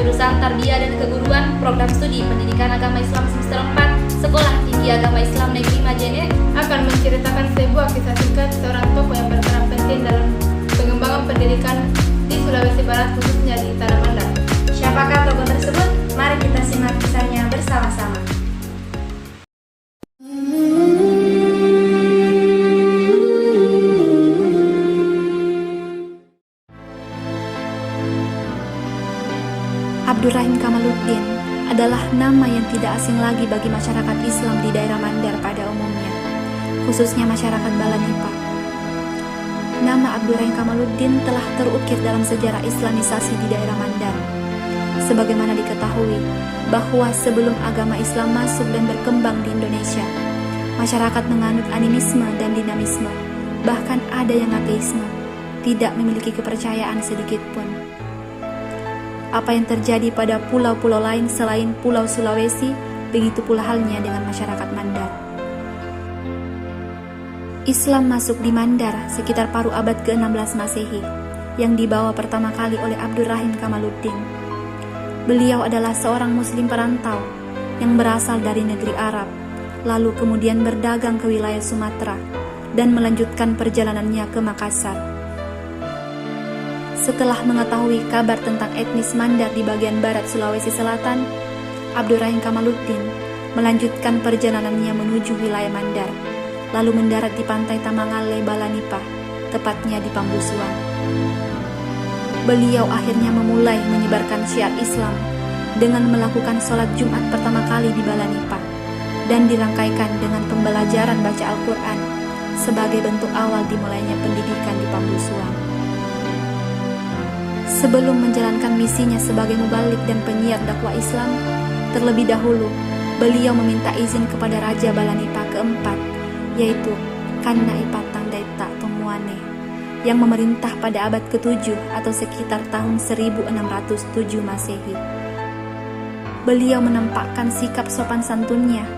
jurusan Tarbiyah dan Keguruan, program studi Pendidikan Agama Islam semester 4, Sekolah Tinggi Agama Islam Negeri Majene, akan menceritakan sebuah kisah singkat seorang tokoh yang berperan penting dalam pengembangan pendidikan di Sulawesi Barat, khususnya di Tanah Mandar. Siapakah tokoh tersebut? Mari kita simak kisahnya bersama-sama. Abdurrahim Kamaluddin adalah nama yang tidak asing lagi bagi masyarakat Islam di daerah Mandar pada umumnya, khususnya masyarakat Balanipa. Nama Abdurrahim Kamaluddin telah terukir dalam sejarah Islamisasi di daerah Mandar. Sebagaimana diketahui bahwa sebelum agama Islam masuk dan berkembang di Indonesia, masyarakat menganut animisme dan dinamisme, bahkan ada yang ateisme, tidak memiliki kepercayaan sedikit pun. Apa yang terjadi pada pulau-pulau lain selain Pulau Sulawesi, begitu pula halnya dengan masyarakat Mandar. Islam masuk di Mandar sekitar paruh abad ke-16 Masehi, yang dibawa pertama kali oleh Abdurrahim Kamaluddin. Beliau adalah seorang muslim perantau yang berasal dari negeri Arab, lalu kemudian berdagang ke wilayah Sumatera dan melanjutkan perjalanannya ke Makassar. Setelah mengetahui kabar tentang etnis Mandar di bagian barat Sulawesi Selatan, Abdurrahim Kamaluddin melanjutkan perjalanannya menuju wilayah Mandar, lalu mendarat di pantai Tamangale, Balanipa, tepatnya di Pambusuang. Beliau akhirnya memulai menyebarkan syiar Islam dengan melakukan sholat Jumat pertama kali di Balanipa dan dirangkaikan dengan pembelajaran baca Al-Quran sebagai bentuk awal dimulainya pendidikan di Pambusuang. Sebelum menjalankan misinya sebagai mubalik dan penyiar dakwah Islam, terlebih dahulu beliau meminta izin kepada Raja Balanipa keempat, yaitu Kanna Ipatang Daita Tomuane, yang memerintah pada abad ke-7 atau sekitar tahun 1607 Masehi. Beliau menampakkan sikap sopan santunnya,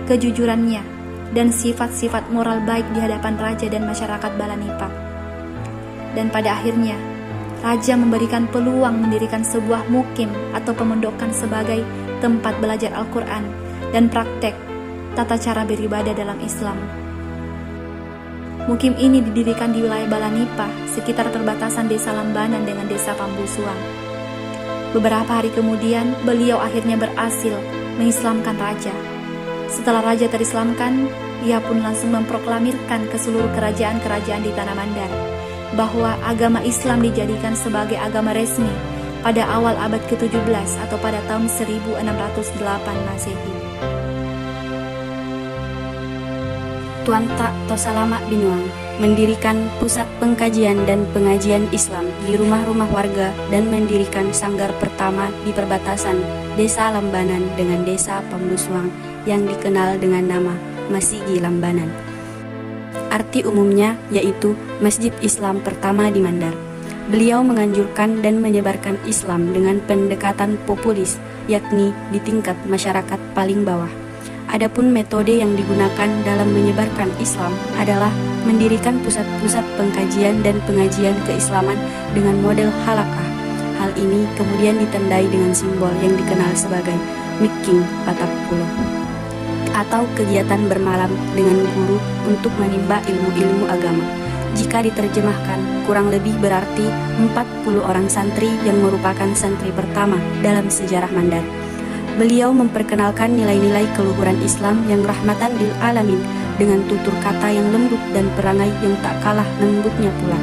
kejujurannya, dan sifat-sifat moral baik di hadapan raja dan masyarakat Balanipa. Dan pada akhirnya, Raja memberikan peluang mendirikan sebuah mukim atau pemondokan sebagai tempat belajar Al-Quran dan praktek tata cara beribadah dalam Islam. Mukim ini didirikan di wilayah Balanipa, sekitar perbatasan desa Lambanan dengan desa Pambusuang. Beberapa hari kemudian, beliau akhirnya berhasil mengislamkan raja. Setelah raja terislamkan, ia pun langsung memproklamirkan ke seluruh kerajaan-kerajaan di Tanah Mandar bahwa agama Islam dijadikan sebagai agama resmi pada awal abad ke-17 atau pada tahun 1608 Masehi. Tuan Tak Tosalama Binuang mendirikan pusat pengkajian dan pengajian Islam di rumah-rumah warga dan mendirikan sanggar pertama di perbatasan Desa Lambanan dengan Desa Pambusuang yang dikenal dengan nama Masigi Lambanan. Arti umumnya yaitu Masjid Islam pertama di Mandar. Beliau menganjurkan dan menyebarkan Islam dengan pendekatan populis, yakni di tingkat masyarakat paling bawah. Adapun metode yang digunakan dalam menyebarkan Islam adalah mendirikan pusat-pusat pengkajian dan pengajian keislaman dengan model halakah. Hal ini kemudian ditandai dengan simbol yang dikenal sebagai Miking Patap Pulau, atau kegiatan bermalam dengan guru untuk menimba ilmu-ilmu agama. Jika diterjemahkan, kurang lebih berarti 40 orang santri yang merupakan santri pertama dalam sejarah Mandar. Beliau memperkenalkan nilai-nilai keluhuran Islam yang rahmatan lil alamin dengan tutur kata yang lembut dan perangai yang tak kalah lembutnya pula.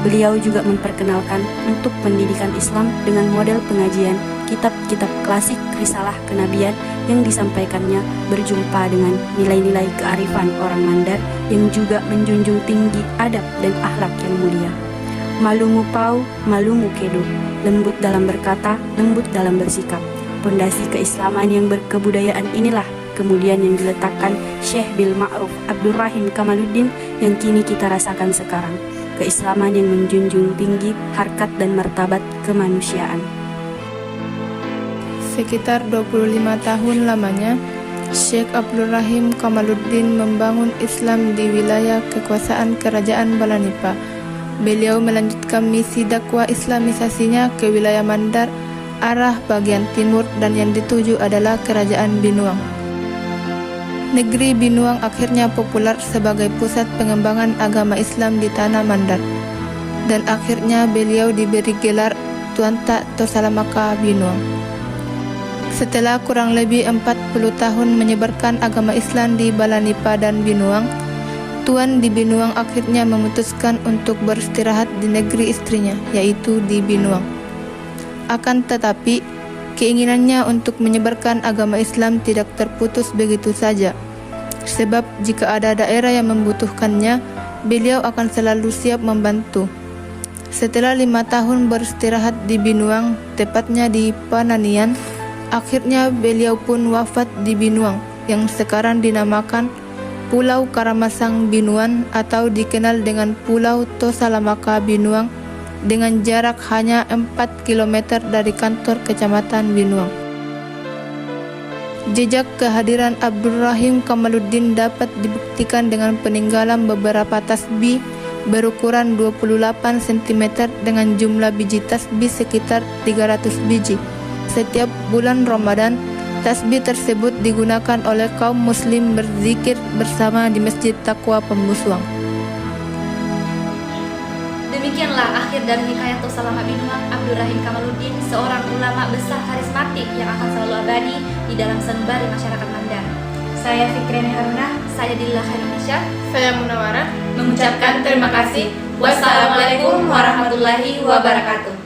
Beliau juga memperkenalkan untuk pendidikan Islam dengan model pengajian kitab-kitab klasik risalah kenabian yang disampaikannya berjumpa dengan nilai-nilai kearifan orang Mandar yang juga menjunjung tinggi adab dan akhlak yang mulia. Malumu pau, malumu kedo, lembut dalam berkata, lembut dalam bersikap. Pondasi keislaman yang berkebudayaan inilah kemudian yang diletakkan Syekh Bil Ma'ruf Abdurrahim Kamaluddin yang kini kita rasakan sekarang. Keislaman yang menjunjung tinggi harkat dan martabat kemanusiaan. Sekitar 25 tahun lamanya, Syekh Abdurrahim Kamaluddin membangun Islam di wilayah kekuasaan Kerajaan Balanipa. Beliau melanjutkan misi dakwah islamisasinya ke wilayah Mandar arah bagian timur dan yang dituju adalah Kerajaan Binuang. Negeri Binuang akhirnya populer sebagai pusat pengembangan agama Islam di Tanah Mandar, dan akhirnya beliau diberi gelar Tuan Tak Tosalamaka Binuang. Setelah kurang lebih 40 tahun menyebarkan agama Islam di Balanipa dan Binuang, Tuan di Binuang akhirnya memutuskan untuk beristirahat di negeri istrinya, yaitu di Binuang. Akan tetapi, keinginannya untuk menyebarkan agama Islam tidak terputus begitu saja. Sebab jika ada daerah yang membutuhkannya, beliau akan selalu siap membantu. Setelah 5 tahun beristirahat di Binuang, tepatnya di Pananian, akhirnya beliau pun wafat di Binuang, yang sekarang dinamakan Pulau Karamasang Binuan atau dikenal dengan Pulau Tosalamaka Binuang, dengan jarak hanya 4 km dari kantor Kecamatan Binuang. Jejak kehadiran Abdul Rahim Kamaluddin dapat dibuktikan dengan peninggalan beberapa tasbih berukuran 28 cm dengan jumlah biji tasbih sekitar 300 biji. Setiap bulan Ramadan, tasbih tersebut digunakan oleh kaum muslim berzikir bersama di Masjid Taqwa Pembusuang. Demikianlah akhir dari hikayat Tosalamaka Binuang Abdul Rahim Kamaluddin, seorang ulama besar karismatik yang akan selalu abadi di dalam sanubari masyarakat Mandar. Saya Fikreni Haruna. Saya Dillah Indonesia Saya Munawarah mengucapkan terima kasih. Wassalamualaikum warahmatullahi wabarakatuh.